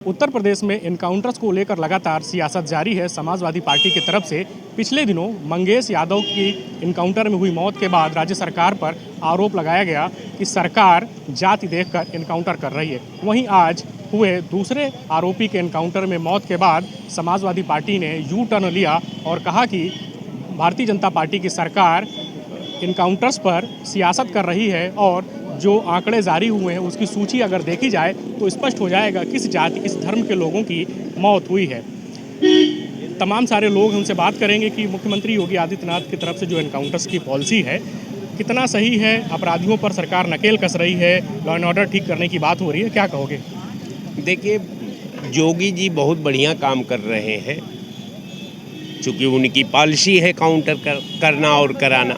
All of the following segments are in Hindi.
उत्तर प्रदेश में एनकाउंटर्स को लेकर लगातार सियासत जारी है। समाजवादी पार्टी की तरफ से पिछले दिनों मंगेश यादव की एनकाउंटर में हुई मौत के बाद राज्य सरकार पर आरोप लगाया गया कि सरकार जाति देखकर एनकाउंटर कर रही है। वहीं आज हुए दूसरे आरोपी के एनकाउंटर में मौत के बाद समाजवादी पार्टी ने यू टर्न लिया और कहा कि भारतीय जनता पार्टी की सरकार एनकाउंटर्स पर सियासत कर रही है और जो आंकड़े जारी हुए हैं उसकी सूची अगर देखी जाए तो स्पष्ट हो जाएगा किस जाति किस धर्म के लोगों की मौत हुई है। तमाम सारे लोग हमसे बात करेंगे कि मुख्यमंत्री योगी आदित्यनाथ की तरफ से जो एनकाउंटर्स की पॉलिसी है कितना सही है, अपराधियों पर सरकार नकेल कस रही है, लॉ एंड ऑर्डर ठीक करने की बात हो रही है, क्या कहोगे? देखिए, योगी जी बहुत बढ़िया काम कर रहे हैं, चूँकि उनकी पॉलिसी है काउंटर करना और कराना।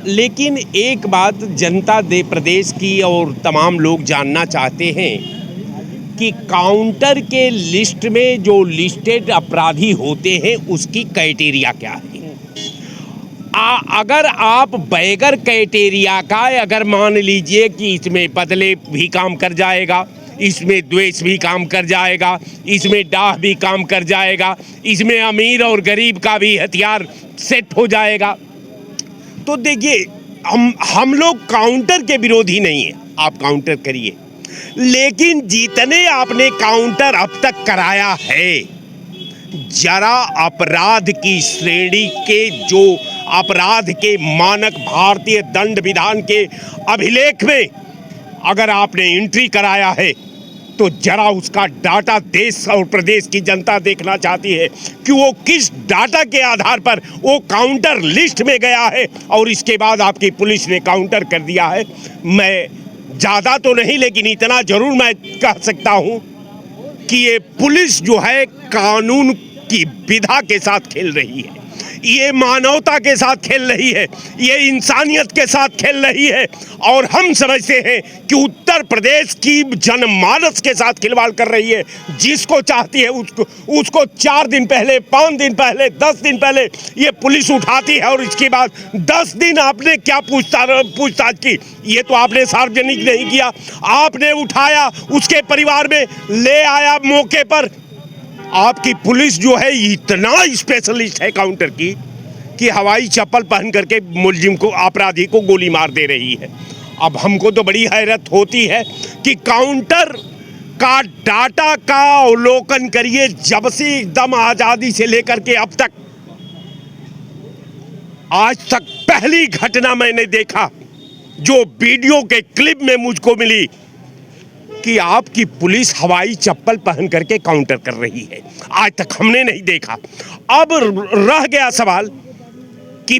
लेकिन एक बात जनता प्रदेश की और तमाम लोग जानना चाहते हैं कि काउंटर के लिस्ट में जो लिस्टेड अपराधी होते हैं उसकी क्राइटेरिया क्या है। अगर आप बगैर क्राइटेरिया का अगर मान लीजिए कि इसमें बदले भी काम कर जाएगा, इसमें द्वेष भी काम कर जाएगा, इसमें डाह भी काम कर जाएगा, इसमें अमीर और गरीब का भी हथियार सेट हो जाएगा, तो देखिए हम लोग काउंटर के विरोधी नहीं है, आप काउंटर करिए। लेकिन जितने आपने काउंटर अब तक कराया है, जरा अपराध की श्रेणी के जो अपराध के मानक भारतीय दंड विधान के अभिलेख में अगर आपने एंट्री कराया है तो जरा उसका डाटा देश और प्रदेश की जनता देखना चाहती है कि वो किस डाटा के आधार पर वो काउंटर लिस्ट में गया है और इसके बाद आपकी पुलिस ने काउंटर कर दिया है। मैं ज़्यादा तो नहीं, लेकिन इतना ज़रूर मैं कह सकता हूँ कि ये पुलिस जो है कानून की विधा के साथ खेल रही है, ये मानवता के साथ खेल रही है, ये इंसानियत के साथ खेल रही है। और हम समझते हैं कि उत्तर प्रदेश की जनमानस के साथ खिलवाड़ कर रही है। जिसको चाहती है उसको 4 दिन पहले, 5 दिन पहले, 10 दिन पहले ये पुलिस उठाती है और इसके बाद 10 दिन आपने क्या पूछताछ की, ये तो आपने सार्वजनिक नहीं किया। आपने उठाया, उसके परिवार में ले आया मौके पर। आपकी पुलिस जो है इतना स्पेशलिस्ट है काउंटर की कि हवाई चप्पल पहन करके मुलजिम को, अपराधी को गोली मार दे रही है। अब हमको तो बड़ी हैरत होती है कि काउंटर का डाटा का अवलोकन करिए, जब से एकदम आज़ादी से लेकर के अब तक आज तक पहली घटना मैंने देखा जो वीडियो के क्लिप में मुझको मिली कि आपकी पुलिस हवाई चप्पल पहन करके काउंटर कर रही है। आज तक हमने नहीं देखा। अब रह गया सवाल कि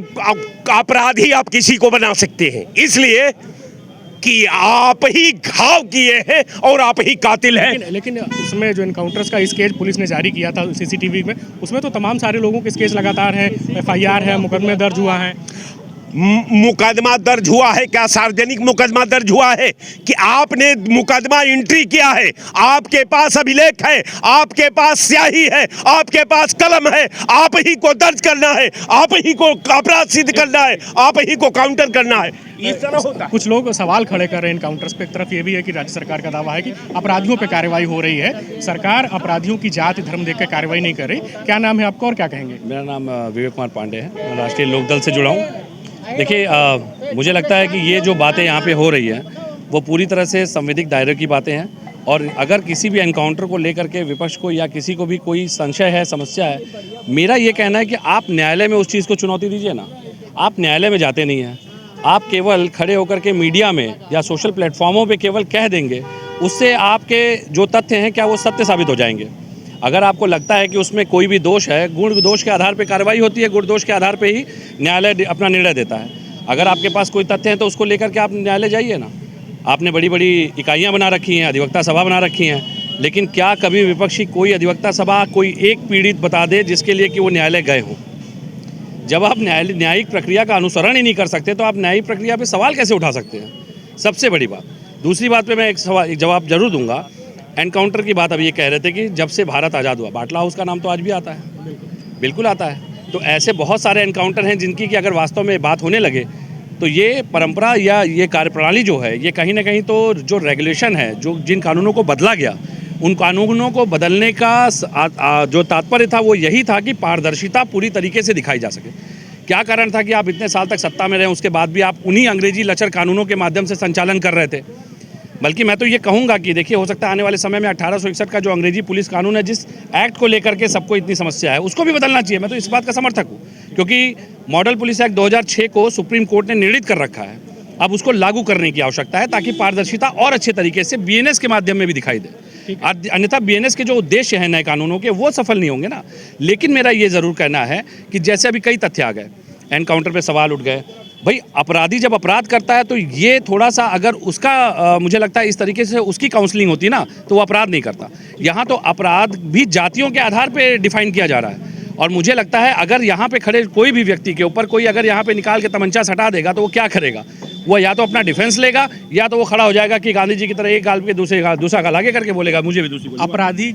अपराधी आप किसी को बना सकते हैं, इसलिए कि आप ही घाव किए हैं और आप ही कातिल हैं। लेकिन उसमें जो एनकाउंटर्स का स्केच पुलिस ने जारी किया था सीसीटीवी में, उसमें तो तमाम सारे लोगों के स्केच लगातार हैं, FIR है, मुकदमे दर्ज हुआ है। मुकदमा दर्ज हुआ है क्या? सार्वजनिक मुकदमा दर्ज हुआ है कि आपने मुकदमा एंट्री किया है, आपके पास अभिलेख है, आपके पास स्याही है, आपके पास कलम है, आप ही को दर्ज करना है, आप ही को अपराध सिद्ध करना है, आप ही को काउंटर करना है। इस तरह होता है। कुछ लोग सवाल खड़े कर रहे हैं एनकाउंटर्स पे। एक तरफ ये भी है कि राज्य सरकार का दावा है कि अपराधियों पे कार्रवाई हो रही है, सरकार अपराधियों की जाति धर्म देख कर कार्रवाई नहीं कर रही। क्या नाम है आपका और क्या कहेंगे? मेरा नाम विवेक कुमार पांडे है, मैं राष्ट्रीय लोकदल से जुड़ा हूँ। देखिए, मुझे लगता है कि ये जो बातें यहाँ पे हो रही हैं वो पूरी तरह से संवैधानिक दायरे की बातें हैं। और अगर किसी भी एनकाउंटर को लेकर के विपक्ष को या किसी को भी कोई संशय है, समस्या है, मेरा ये कहना है कि आप न्यायालय में उस चीज़ को चुनौती दीजिए ना। आप न्यायालय में जाते नहीं हैं, आप केवल खड़े होकर के मीडिया में या सोशल प्लेटफॉर्मों पे केवल कह देंगे, उससे आपके जो तथ्य हैं क्या वो सत्य साबित हो जाएंगे। अगर आपको लगता है कि उसमें कोई भी दोष है, गुण दोष के आधार पे कार्रवाई होती है, गुण दोष के आधार पे ही न्यायालय अपना निर्णय देता है। अगर आपके पास कोई तथ्य है तो उसको लेकर के आप न्यायालय जाइए ना। आपने बड़ी बड़ी इकाइयाँ बना रखी हैं, अधिवक्ता सभा बना रखी हैं, लेकिन क्या कभी विपक्षी कोई अधिवक्ता सभा, कोई एक पीड़ित बता दे जिसके लिए कि वो न्यायालय गए हों? जब आप न्यायिक प्रक्रिया का अनुसरण ही नहीं कर सकते तो आप न्यायिक प्रक्रिया पर सवाल कैसे उठा सकते हैं? सबसे बड़ी बात। दूसरी बात पे मैं एक जवाब जरूर दूंगा। एनकाउंटर की बात अभी ये कह रहे थे कि जब से भारत आज़ाद हुआ, बाटला हाउस का नाम तो आज भी आता है, बिल्कुल आता है। तो ऐसे बहुत सारे एनकाउंटर हैं जिनकी कि अगर वास्तव में बात होने लगे तो ये परंपरा या ये कार्यप्रणाली जो है, ये कहीं ना कहीं तो जो रेगुलेशन है, जो जिन कानूनों को बदला गया, उन कानूनों को बदलने का जो तात्पर्य था वो यही था कि पारदर्शिता पूरी तरीके से दिखाई जा सके। क्या कारण था कि आप इतने साल तक सत्ता में रहे, उसके बाद भी आप उन्हीं अंग्रेजी लचर कानूनों के माध्यम से संचालन कर रहे थे। बल्कि मैं तो ये कहूँगा कि देखिए, हो सकता है आने वाले समय में 1861 का जो अंग्रेजी पुलिस कानून है, जिस एक्ट को लेकर के सबको इतनी समस्या है, उसको भी बदलना चाहिए। मैं तो इस बात का समर्थक हूँ, क्योंकि मॉडल पुलिस एक्ट 2006 को सुप्रीम कोर्ट ने निर्णित कर रखा है। अब उसको लागू करने की आवश्यकता है, ताकि पारदर्शिता और अच्छे तरीके से बीएनएस के माध्यम में भी दिखाई दे। अन्यथा बीएनएस के जो उद्देश्य हैं नए कानूनों के, वो सफल नहीं होंगे ना। लेकिन मेरा ये ज़रूर कहना है कि जैसे अभी कई तथ्य आ गए, एनकाउंटर पे सवाल उठ गए। भाई, अपराधी जब अपराध करता है तो ये थोड़ा सा, अगर उसका मुझे लगता है इस तरीके से उसकी काउंसलिंग होती ना, तो वो अपराध नहीं करता। यहाँ तो अपराध भी जातियों के आधार पे डिफाइन किया जा रहा है। और मुझे लगता है अगर यहाँ पे खड़े कोई भी व्यक्ति के ऊपर कोई अगर यहाँ पे निकाल के तमंचा सटा देगा, तो वो क्या करेगा? वो या तो अपना डिफेंस लेगा, या तो वो खड़ा हो जाएगा कि गांधी जी की तरह एक गाल पे दूसरा गाल आगे करके बोलेगा मुझे भी दूसरी। अपराधी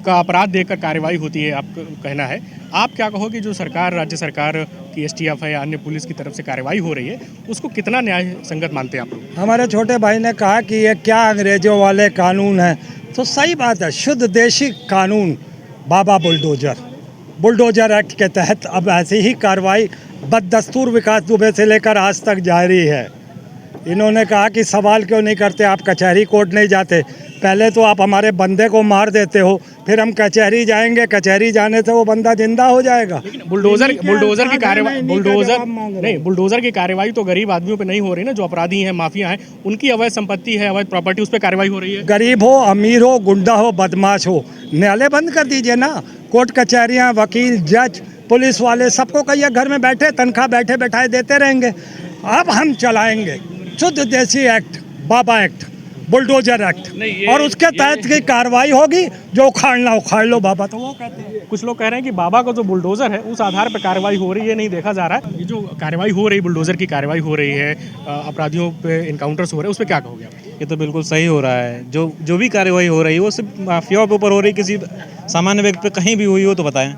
का अपराध देखकर कार्रवाई होती है, आपका कहना है। आप क्या कहोगे जो सरकार, राज्य सरकार की एसटीएफ है या अन्य पुलिस की तरफ से कार्रवाई हो रही है, उसको कितना न्याय संगत मानते हैं आप लोग? हमारे छोटे भाई ने कहा कि ये क्या अंग्रेजों वाले कानून हैं, तो सही बात है। शुद्ध देशी कानून, बाबा बुलडोजर एक्ट के तहत अब ऐसी ही कार्रवाई बददस्तूर विकास दुबे से लेकर आज तक जारी है। इन्होंने कहा कि सवाल क्यों नहीं करते, आप कचहरी कोर्ट नहीं जाते। पहले तो आप हमारे बंदे को मार देते हो, फिर हम कचहरी जाएंगे, कचहरी जाने से वो बंदा जिंदा हो जाएगा। बुलडोजर की कार्रवाई, बुलडोजर की कार्रवाई तो गरीब आदमियों पे नहीं हो रही ना, जो अपराधी हैं, माफिया हैं, उनकी अवैध संपत्ति है, अवैध प्रॉपर्टी, उस पर कार्रवाई हो रही है। गरीब हो, अमीर हो, गुंडा हो, बदमाश हो, न्यायालय बंद कर दीजिए ना। कोर्ट कचहरियाँ, वकील, जज, पुलिस वाले सबको कहिए घर में बैठे, तनख्वाह बैठे बैठाए देते रहेंगे। अब हम चलाएंगे शुद्ध देसी एक्ट, बाबा एक्ट, बुलडोजर एक्ट, और उसके तहत की कार्रवाई होगी। जो उखाड़ना उखाड़ लो बाबा, तो वो कहते हैं। कुछ लोग कह रहे हैं कि बाबा का जो बुलडोजर है उस आधार पर कार्रवाई हो रही है, नहीं देखा जा रहा है। ये जो कार्रवाई हो रही है, बुलडोजर की कार्रवाई हो रही है, अपराधियों पे इनकाउंटर्स हो रहे हैं, उस पर क्या कहोगे आप? ये तो बिल्कुल सही हो रहा है। जो भी कार्रवाई हो रही है वो सिर्फ माफियाओं के ऊपर हो रही है। किसी सामान्य व्यक्ति पे कहीं भी हुई हो तो बताएं,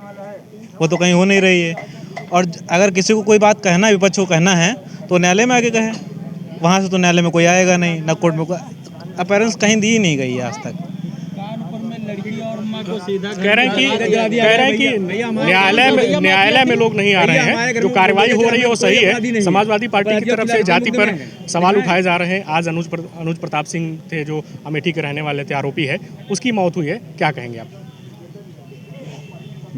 वो तो कहीं हो नहीं रही है। और अगर किसी को कोई बात कहना, विपक्ष को कहना है, तो न्यायालय में आके कहे। वहाँ से तो न्यायालय में कोई आएगा नहीं, ना कोर्ट में। अपीयरेंस कहीं दी नहीं गई है आज तक। कह रहे हैं कि न्यायालय में लोग नहीं आ रहे हैं, जो कार्रवाई हो रही है वो सही है। समाजवादी पार्टी की तरफ से जाति पर सवाल उठाए जा रहे हैं। आज अनुज प्रताप सिंह थे, जो अमेठी के रहने वाले थे, आरोपी है, उसकी मौत हुई है। क्या कहेंगे आप?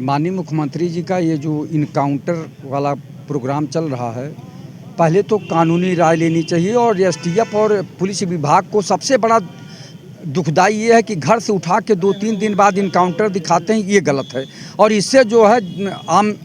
माननीय मुख्यमंत्री जी का ये जो इनकाउंटर वाला प्रोग्राम चल रहा है, पहले तो कानूनी राय लेनी चाहिए। और एसटीएफ और पुलिस विभाग को सबसे बड़ा दुखदाई ये है कि घर से उठा के 2-3 दिन बाद इनकाउंटर दिखाते हैं, ये गलत है। और इससे जो है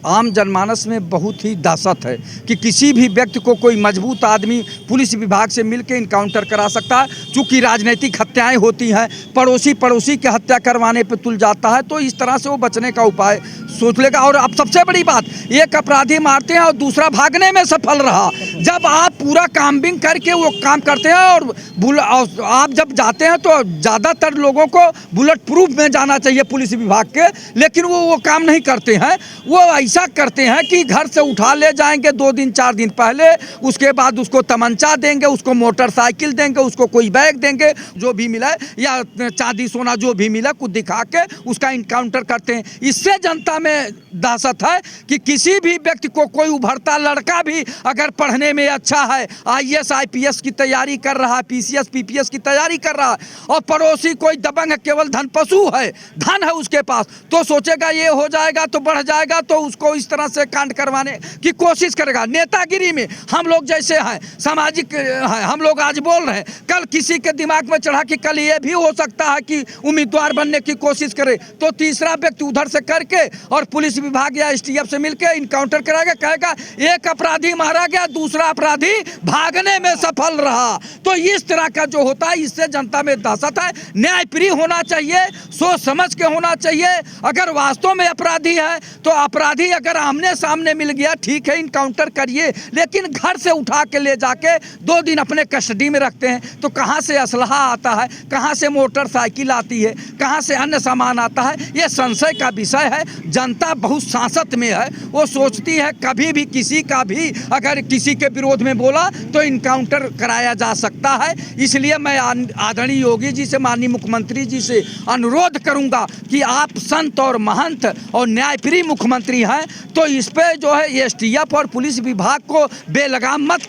आम जनमानस में बहुत ही दहशत है कि किसी भी व्यक्ति को कोई मजबूत आदमी पुलिस विभाग से मिलकर इनकाउंटर करा सकता है। चूँकि राजनीतिक हत्याएं होती हैं, पड़ोसी के हत्या करवाने पर तुल जाता है, तो इस तरह से वो बचने का उपाय सोच लेगा। और अब सबसे बड़ी बात, एक अपराधी मारते हैं और दूसरा भागने में सफल रहा। जब आप पूरा काम्बिंग करके वो काम करते हैं और आप जब जाते हैं तो ज़्यादातर लोगों को बुलेट प्रूफ में जाना चाहिए पुलिस विभाग के, लेकिन वो काम नहीं करते हैं। वो ऐसा करते हैं कि घर से उठा ले जाएंगे 2 दिन 4 दिन पहले, उसके बाद उसको तमंचा देंगे, उसको मोटरसाइकिल देंगे, उसको कोई बैग देंगे, जो भी मिला या चांदी सोना जो भी मिला, कुछ दिखा के उसका इनकाउंटर करते हैं। इससे जनता में दहशत है कि किसी भी व्यक्ति को, कोई उभरता लड़का भी अगर पढ़ने में अच्छा है, IAS IPS की तैयारी कर रहा है, PCS PPS की तैयारी कर रहा है, और पड़ोसी कोई दबंग है, केवल धन पशु है, धन है उसके पास, तो सोचेगा ये हो जाएगा तो बढ़ जाएगा, तो उसको इस तरह से कांड करवाने की कोशिश करेगा। नेतागिरी में हम लोग जैसे हैं, सामाजिक हैं, हम लोग आज बोल रहे हैं, कल किसी के दिमाग में चढ़ा कि कल ये भी हो सकता है कि उम्मीदवार बनने की कोशिश करे, तो तीसरा व्यक्ति उधर से करके और पुलिस विभाग या STF से मिलकर इनकाउंटर कराएगा, कहेगा एक अपराधी मारा गया, दूसरा अपराधी भागने में सफल रहा। तो इस तरह का जो होता है, इससे जनता में दहशत है। न्यायप्रिय होना चाहिए, सोच समझ के होना चाहिए। अगर वास्तव में अपराधी है तो अपराधी अगर आमने सामने मिल गया ठीक है, इनकाउंटर करिए, लेकिन घर से उठा के ले जाके 2 दिन अपने कस्टडी में रखते हैं तो कहाँ से असलहा आता है, कहाँ से मोटरसाइकिल आती है, कहाँ से अन्य सामान आता है, ये संशय का विषय है। जनता बहुत सांसत में है, वो सोचती है कभी भी किसी का भी अगर किसी के विरोध में बोला तो इनकाउंटर कराया जा सकता है। इसलिए मैं आदरणीय योगी जी से, माननीय मुख्यमंत्री जी से अनुरोध करूंगा कि आप संत और महंत और न्यायप्रिय मुख्यमंत्री हैं तो इस पे जो है एसटीएफ और पुलिस विभाग को बेलगाम मत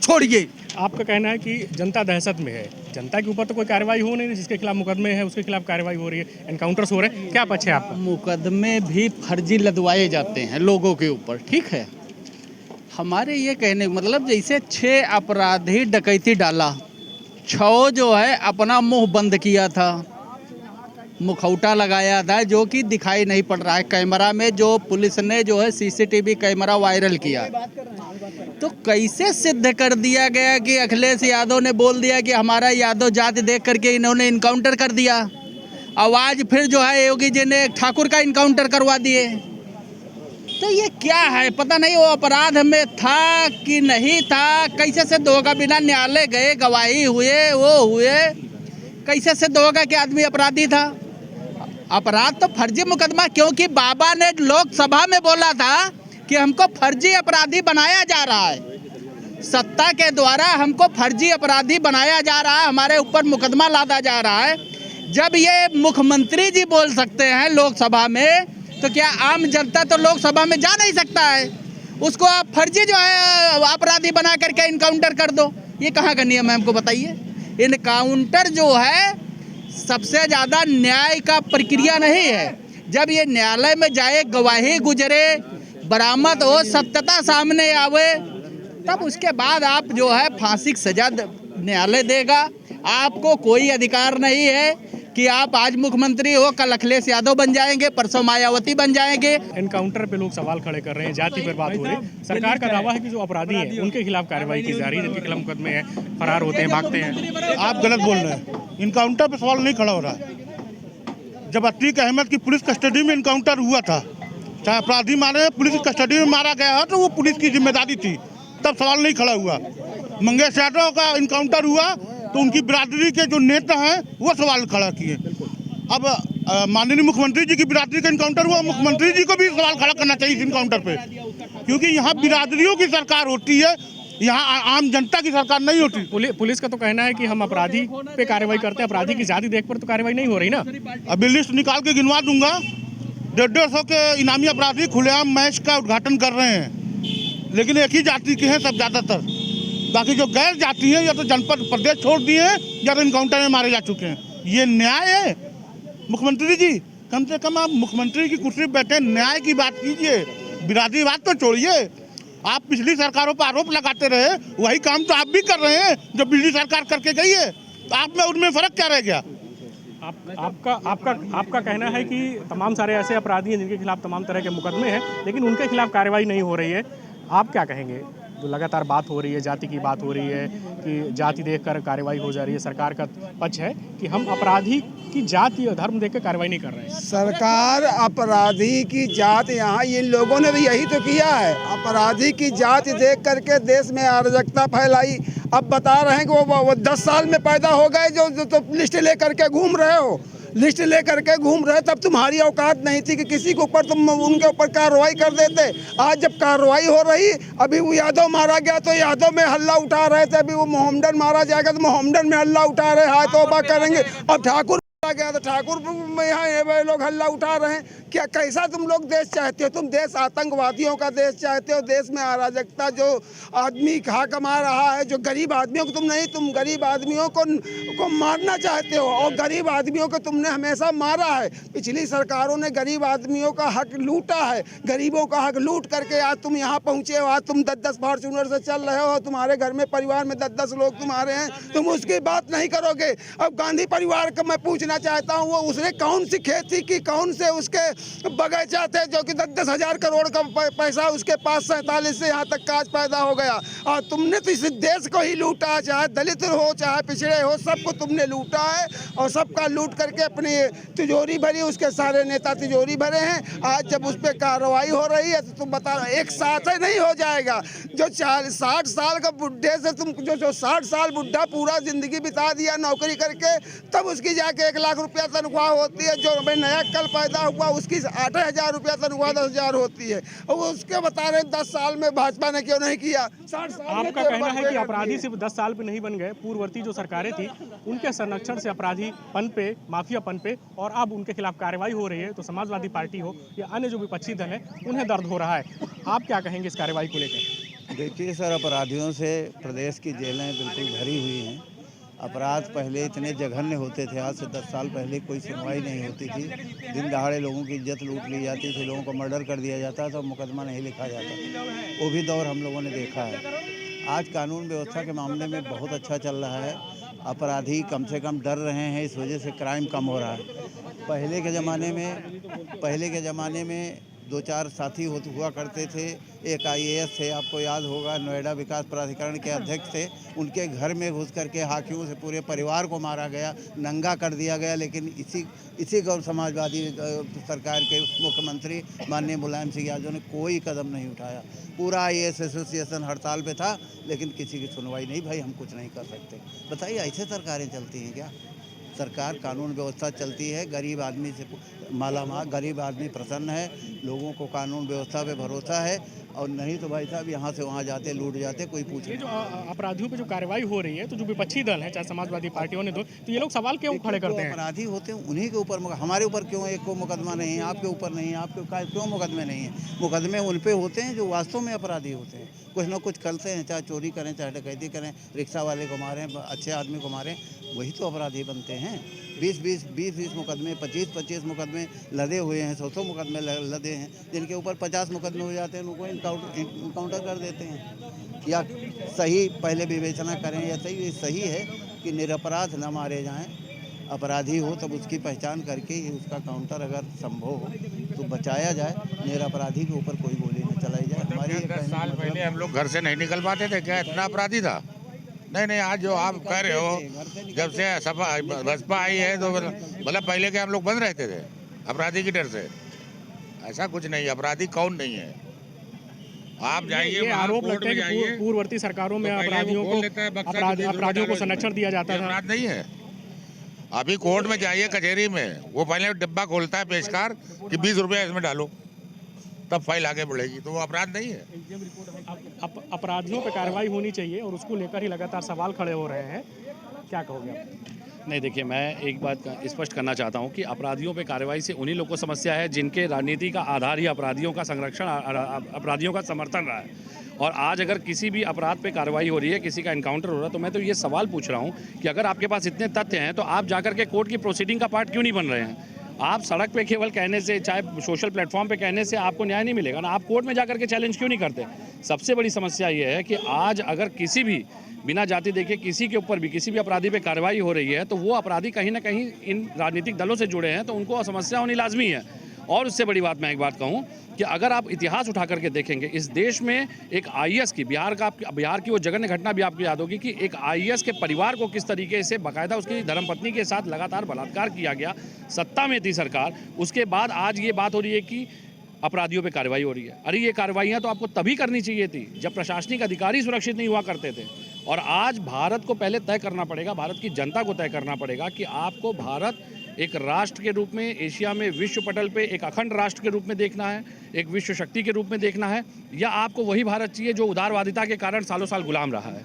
छोड़िए। आपका कहना है कि जनता दहशत में है, जनता के ऊपर तो कोई कार्रवाई हो नहीं रही, जिसके खिलाफ मुकदमे हैं उसके खिलाफ कार्रवाई हो रही है, एनकाउंटर्स हो रहे हैं, क्या पक्ष है आपका? मुकदमे भी फर्जी लदवाए जाते हैं लोगों के ऊपर, ठीक है। हमारे ये कहने मतलब जैसे 6 अपराधी डकैती डाला, 6 जो है अपना मुंह बंद किया था, मुखौटा लगाया था जो कि दिखाई नहीं पड़ रहा है कैमरा में, जो पुलिस ने जो है सीसीटीवी कैमरा वायरल किया। तो कैसे सिद्ध कर दिया गया कि अखिलेश यादव ने बोल दिया कि हमारा यादव जाति देख करके इन्होंने इनकाउंटर कर दिया। आवाज़ फिर जो है योगी जी ने ठाकुर का इनकाउंटर करवा दिए। तो ये क्या है, पता नहीं वो अपराध में था कि नहीं था। कैसे सिद्ध होगा? बिना न्यायालय गए गवाही हुए वो हुए, कैसे सिद्ध होगा कि आदमी अपराधी था? अपराध तो फर्जी मुकदमा, क्योंकि बाबा ने लोकसभा में बोला था कि हमको फर्जी अपराधी बनाया जा रहा है, सत्ता के द्वारा हमको फर्जी अपराधी बनाया जा रहा है, हमारे ऊपर मुकदमा लादा जा रहा है। जब ये मुख्यमंत्री जी बोल सकते हैं लोकसभा में, तो क्या आम जनता तो लोकसभा में जा नहीं सकता है? उसको आप फर्जी जो है अपराधी बना करके इनकाउंटर कर दो, ये कहाँ का नियम है हमको बताइए। इनकाउंटर जो है सबसे ज़्यादा न्याय का प्रक्रिया नहीं है। जब ये न्यायालय में जाए, गवाही गुजरे, बरामद हो, सत्यता सामने आवे, तब उसके बाद आप जो है फांसी की सजा न्यायालय देगा। आपको कोई अधिकार नहीं है कि आप आज मुख्यमंत्री हो, कल अखिलेश यादव बन जाएंगे, परसों मायावती बन जाएंगे। एनकाउंटर पे लोग सवाल खड़े कर रहे हैं, जाति पर बात हो रही है। सरकार का दावा है कि जो अपराधी हैं उनके खिलाफ कार्रवाई की जा रही है, जिनके खिलाफ मुकदमे हैं, फरार होते हैं, भागते हैं। आप गलत बोल रहे हैं, इनकाउंटर पे सवाल नहीं खड़ा हो रहा है। जब अतीक अहमद की पुलिस कस्टडी में इनकाउंटर हुआ था, चाहे अपराधी मारे पुलिस की कस्टडी में मारा गया है तो वो पुलिस की जिम्मेदारी थी, तब सवाल नहीं खड़ा हुआ। मंगेश यादव का इनकाउंटर हुआ तो उनकी बिरादरी के जो नेता हैं वो सवाल खड़ा किए। अब माननीय मुख्यमंत्री जी की बिरादरी का इनकाउंटर हुआ, मुख्यमंत्री जी को भी सवाल खड़ा करना चाहिए इस इनकाउंटर पे, क्योंकि यहाँ बिरादरियों की सरकार होती है, यहाँ आम जनता की सरकार नहीं होती। पुलिस का तो कहना है कि हम अपराधी पे कार्रवाई करते हैं, अपराधी की जाति देख पर तो कार्रवाई नहीं हो रही ना। अभी लिस्ट निकाल के गिनवा दूंगा, 150 के इनामी अपराधी खुलेआम मैच का उद्घाटन कर रहे हैं, लेकिन एक ही जाति के हैं सब ज़्यादातर। बाकी जो गैर जाति है या तो जनपद प्रदेश छोड़ दिए हैं या तो इनकाउंटर में मारे जा चुके हैं। ये न्याय है? मुख्यमंत्री जी कम से कम आप मुख्यमंत्री की कुर्सी पर बैठे न्याय की बात कीजिए, बिरादरी बात तो छोड़िए। आप पिछली सरकारों पर आरोप लगाते रहे, वही काम तो आप भी कर रहे हैं जो पिछली सरकार करके गई है, तो आप में उनमें फ़र्क क्या रह गया? आपका कहना है कि तमाम सारे ऐसे अपराधी हैं जिनके खिलाफ तमाम तरह के मुकदमे हैं, लेकिन उनके खिलाफ कार्रवाई नहीं हो रही है। आप क्या कहेंगे? जो लगातार बात हो रही है, जाति की बात हो रही है कि जाति देखकर कार्रवाई हो जा रही है, सरकार का पक्ष है कि हम अपराधी की जाति और धर्म देखकर कार्रवाई नहीं कर रहे हैं। सरकार अपराधी की जात, यहाँ इन लोगों ने भी यही तो किया है, अपराधी की जाति देख करके देश में अराजकता फैलाई। अब बता रहे हैं कि वो 10 साल में पैदा हो गए जो तो लिस्ट लेकर के घूम रहे हो, लिस्ट लेकर के घूम रहे। तब तुम्हारी औकात नहीं थी कि किसी के ऊपर तुम उनके ऊपर कार्रवाई कर देते। आज जब कार्रवाई हो रही, अभी वो यादव मारा गया तो यादव में हल्ला उठा रहे थे, अभी वो मोहम्मदन मारा जाएगा तो मोहम्मदन में हल्ला उठा रहे, हाय तौबा करेंगे। अब ठाकुर गया तो ठाकुर में यहाँ लोग हल्ला उठा रहे हैं। क्या कैसा तुम लोग देश चाहते हो? तुम देश आतंकवादियों का देश चाहते हो, देश में अराजकता जो आदमी खा कमा रहा है, जो गरीब आदमियों को तुम गरीब आदमियों को मारना चाहते हो, और गरीब आदमियों को तुमने हमेशा मारा है। पिछली सरकारों ने गरीब आदमियों का हक लूटा है, गरीबों का हक लूट करके आज तुम यहाँ पहुँचे हो। आज तुम 10-10 फॉर्चूनर से चल रहे हो, तुम्हारे घर में परिवार में 10-10 लोग तुम्हारे हैं, तुम उसकी बात नहीं करोगे। अब गांधी परिवार का मैं पूछना चाहता हूँ, वो उसने कौन सी खेती की, कौन से उसके बगैचा थे जो कि 10-10 हज़ार करोड़ का पैसा उसके पास 47 से यहाँ तक काज पैदा हो गया। और तुमने तो इस देश को ही लूटा, चाहे दलित हो चाहे पिछड़े हो, सबको तुमने लूटा है और सबका लूट करके अपनी तिजोरी भरी, उसके सारे नेता तिजोरी भरे हैं। आज जब उस पर कार्रवाई हो रही है तो तुम बता रहे एक साथ ही नहीं हो जाएगा। जो 60 साल का बुढ़े से तुम जो 60 साल बुढ़ा पूरा ज़िंदगी बिता दिया नौकरी करके, तब उसकी जाके 1 लाख रुपया तनख्वाह होती है। जो भाई नया कल पैदा हुआ उसकी 8,000 रुपया तनख्वाह 10,000 होती है। और उसके बता रहे 10 साल में भाजपा ने क्यों नहीं किया। 60 साल आपका कहना है कि अपराधी सिर्फ 10 साल पे नहीं बन गए, पूर्ववर्ती जो सरकारें थी उनके संरक्षण से अपराधी पन पे, माफियापन पे और अब उनके खिलाफ कार्रवाई हो रही है, तो समाजवादी पार्टी हो या अन्य जो विपक्षी दल है उन्हें दर्द हो रहा है। आप क्या कहेंगे इस कार्रवाई को लेकर? देखिए सर, अपराधियों से प्रदेश की जेलें बिल्कुल भरी हुई हैं। अपराध पहले इतने जघन्य होते थे, आज से 10 साल पहले कोई सुनवाई नहीं होती थी। दिन दहाड़े लोगों की इज्जत लूट ली जाती थी, लोगों को मर्डर कर दिया जाता था, मुकदमा नहीं लिखा जाता। वो भी दौर हम लोगों ने देखा है। आज कानून व्यवस्था के मामले में बहुत अच्छा चल रहा है। अपराधी कम से कम डर रहे हैं, इस वजह से क्राइम कम हो रहा है। पहले के ज़माने में 2-4 साथी हुआ करते थे। एक IAS थे, आपको याद होगा, नोएडा विकास प्राधिकरण के अध्यक्ष थे। उनके घर में घुस करके हाकिमों से पूरे परिवार को मारा गया, नंगा कर दिया गया। लेकिन इसी गौर समाजवादी सरकार के मुख्यमंत्री माननीय मुलायम सिंह यादव ने कोई कदम नहीं उठाया। पूरा IAS एसोसिएशन हड़ताल पे था, लेकिन किसी की सुनवाई नहीं। भाई हम कुछ नहीं कर सकते। बताइए, ऐसे सरकारें चलती हैं क्या? सरकार कानून व्यवस्था चलती है, गरीब आदमी से मालामाल, गरीब आदमी प्रसन्न है, लोगों को कानून व्यवस्था पे भरोसा है। और नहीं तो भाई साहब यहाँ से वहाँ जाते, लूट जाते, कोई पूछे। ये जो अपराधियों पे जो कार्रवाई हो रही है, तो जो विपक्षी दल है, चाहे समाजवादी पार्टियों ने, तो ये लोग सवाल क्यों खड़े करते हैं? अपराधी होते हैं उन्हीं के ऊपर, हमारे ऊपर क्यों एक को मुकदमा नहीं है, आपके ऊपर नहीं है, आपके क्यों मुकदमे नहीं है? मुकदमे उन पे होते हैं जो वास्तव में अपराधी होते हैं, कुछ ना कुछ करते हैं, चाहे चोरी करें, चाहे डकैती करें, रिक्शा वाले को मारें, अच्छे आदमी को मारें, वही तो अपराधी बनते हैं। 20 मुकदमे, 25 मुकदमे लदे हुए हैं, 100 मुकदमे लदे हैं, जिनके ऊपर 50 मुकदमे हो जाते हैं, उनको इनकाउंटर कर देते हैं। या सही पहले विवेचना करें, या सही है कि निरपराध न मारे जाएं, अपराधी हो तब उसकी पहचान करके ही उसका काउंटर अगर संभव हो तो बचाया जाए, निरपराधी के ऊपर कोई गोली न चलाई जाए। हमारी 10 साल पहले हम लोग घर से नहीं निकल पाते थे, क्या इतना अपराधी था? नहीं, आज जो आप कह रहे हो, जब से बसपा आई है तो मतलब पहले के हम लोग बंद रहते थे अपराधी की डर से। ऐसा कुछ नहीं, अपराधी कौन नहीं है। आप जाइए, आरोप लगते हैं कि पूर्ववर्ती सरकारों में अपराधियों को संरक्षण दिया जाता था। अपराध नहीं है। अभी कोर्ट में जाइए, कचहरी में, वो पहले डिब्बा खोलता है पेशकार कि 20 रुपये इसमें डालो, तब फाइल आगे बढ़ेगी, तो वो अपराध नहीं है। अपराधियों पर कार्रवाई होनी चाहिए और उसको लेकर ही लगातार सवाल खड़े हो रहे हैं। क्या कहोगे आप? नहीं, देखिए, मैं एक बात स्पष्ट करना चाहता हूं कि अपराधियों पे कार्रवाई से उन्हीं लोगों को समस्या है जिनके राजनीति का आधार ही अपराधियों का संरक्षण, अपराधियों का समर्थन रहा है। और आज अगर किसी भी अपराध पे कार्रवाई हो रही है, किसी का एनकाउंटर हो रहा है, तो मैं तो ये सवाल पूछ रहा हूँ कि अगर आपके पास इतने तथ्य हैं तो आप जाकर के कोर्ट की प्रोसीडिंग का पार्ट क्यों नहीं बन रहे हैं? आप सड़क पे केवल कहने से, चाहे सोशल प्लेटफॉर्म पे कहने से आपको न्याय नहीं मिलेगा ना। आप कोर्ट में जाकर के चैलेंज क्यों नहीं करते? सबसे बड़ी समस्या ये है कि आज अगर किसी भी बिना जाति देखे किसी के ऊपर भी किसी भी अपराधी पे कार्रवाई हो रही है, तो वो अपराधी कहीं ना कहीं इन राजनीतिक दलों से जुड़े हैं, तो उनको समस्या होनी लाजमी है। और उससे बड़ी बात मैं एक बात कहूँ कि अगर आप इतिहास उठा करके देखेंगे, इस देश में एक IAS की, बिहार की वो जघन्य घटना भी आपको याद होगी कि एक IAS के परिवार को किस तरीके से बाकायदा उसकी धर्मपत्नी के साथ लगातार बलात्कार किया गया। सत्ता में थी सरकार, उसके बाद आज ये बात हो रही है कि अपराधियों पे कार्रवाई हो रही है। अरे ये कार्रवाइयाँ तो आपको तभी करनी चाहिए थी जब प्रशासनिक अधिकारी सुरक्षित नहीं हुआ करते थे। और आज भारत को पहले तय करना पड़ेगा, भारत की जनता को तय करना पड़ेगा कि आपको भारत एक राष्ट्र के रूप में, एशिया में, विश्व पटल पे एक अखंड राष्ट्र के रूप में देखना है, एक विश्व शक्ति के रूप में देखना है, या आपको वही भारत चाहिए जो उदारवादिता के कारण सालों साल गुलाम रहा है,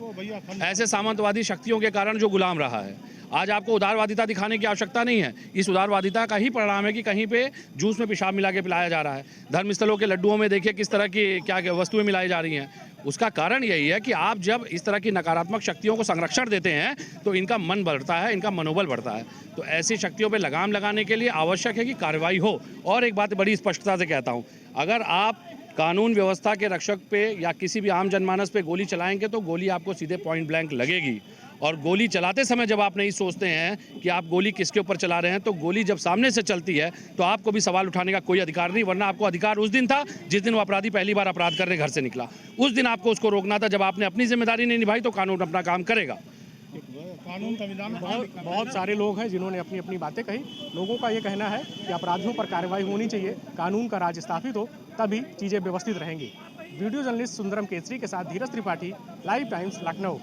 ऐसे सामंतवादी शक्तियों के कारण जो गुलाम रहा है। आज आपको उदारवादिता दिखाने की आवश्यकता नहीं है। इस उदारवादिता का ही परिणाम है कि कहीं पे जूस में पेशाब मिला के पिलाया जा रहा है। धर्मस्थलों के लड्डुओं में देखिए किस तरह की क्या वस्तुएं मिलाई जा रही हैं। उसका कारण यही है कि आप जब इस तरह की नकारात्मक शक्तियों को संरक्षण देते हैं तो इनका मन बढ़ता है, इनका मनोबल बढ़ता है। तो ऐसी शक्तियों पर लगाम लगाने के लिए आवश्यक है कि कार्रवाई हो। और एक बात बड़ी स्पष्टता से कहता हूँ, अगर आप कानून व्यवस्था के रक्षक पे या किसी भी आम जनमानस पे गोली चलाएंगे तो गोली आपको सीधे पॉइंट ब्लैंक लगेगी। और गोली चलाते समय जब आप नहीं सोचते हैं कि आप गोली किसके ऊपर चला रहे हैं, तो गोली जब सामने से चलती है तो आपको भी सवाल उठाने का कोई अधिकार नहीं, वरना आपको अधिकार उस दिन था जिस दिन वो अपराधी पहली बार अपराध करने घर से निकला। उस दिन आपको उसको रोकना था। जब आपने अपनी जिम्मेदारी नहीं निभाई तो कानून अपना काम करेगा। कानून संविधान बहुत सारे लोग हैं जिन्होंने अपनी अपनी बातें कही। लोगों का ये कहना है कि अपराधियों पर कार्रवाई होनी चाहिए, कानून का राज स्थापित हो, तभी चीज़ें व्यवस्थित रहेंगी। वीडियो जर्नलिस्ट सुंदरम केसरी के साथ धीरज त्रिपाठी, लाइव टाइम्स, लखनऊ।